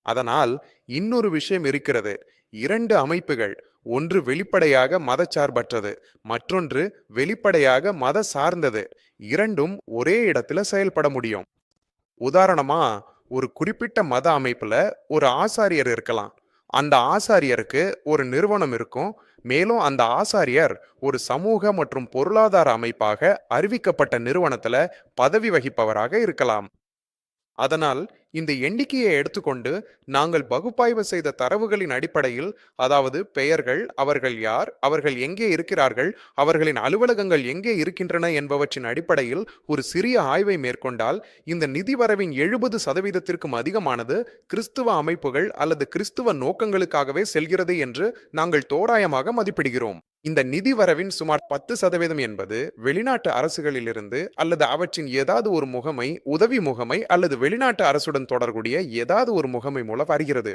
அதனால் இன்னொரு விஷயம் இருக்கிறது. 2 அமைப்புகள், ஒன்று வெளிப்படையாக மதச்சார்பற்றது, மற்றொன்று வெளிப்படையாக மத சார்ந்தது. 2ம் ஒரே இடத்துல செயல்பட முடியும். உதாரணமா, ஒரு குறிப்பிட்ட மத அமைப்புல ஒரு ஆசாரியர் இருக்கலாம். அந்த ஆசாரியருக்கு ஒரு நிறுவனம் இருக்கும். மேலும் அந்த ஆசாரியர் ஒரு சமூக மற்றும் பொருளாதார அமைப்பாக அறிவிக்கப்பட்ட நிறுவனத்துல பதவி வகிப்பவராக இருக்கலாம். அதனால் இந்த எண்ணிக்கையை எடுத்துக்கொண்டு நாங்கள் பகுப்பாய்வு செய்த தரவுகளின் அடிப்படையில், அதாவது பெயர்கள், அவர்கள் யார், அவர்கள் எங்கே இருக்கிறார்கள், அவர்களின் அலுவலகங்கள் எங்கே இருக்கின்றன என்பவற்றின் அடிப்படையில் ஒரு சிறிய ஆய்வை மேற்கொண்டால், இந்த நிதி வரவின் 70%த்திற்கும் அதிகமானது கிறிஸ்துவ அமைப்புகள் அல்லது கிறிஸ்துவ நோக்கங்களுக்காகவே செல்கிறது என்று நாங்கள் தோராயமாக மதிப்பிடுகிறோம். இந்த நிதி வரவின் சுமார் 10% என்பது வெளிநாட்டு அரசுகளிலிருந்து அல்லது அவற்றின் ஏதாவது ஒரு முகமை, உதவி முகமை அல்லது வெளிநாட்டு அரசுடன் தொடர்புடைய ஏதாவது ஒரு முகமை மூலம் வருகிறது.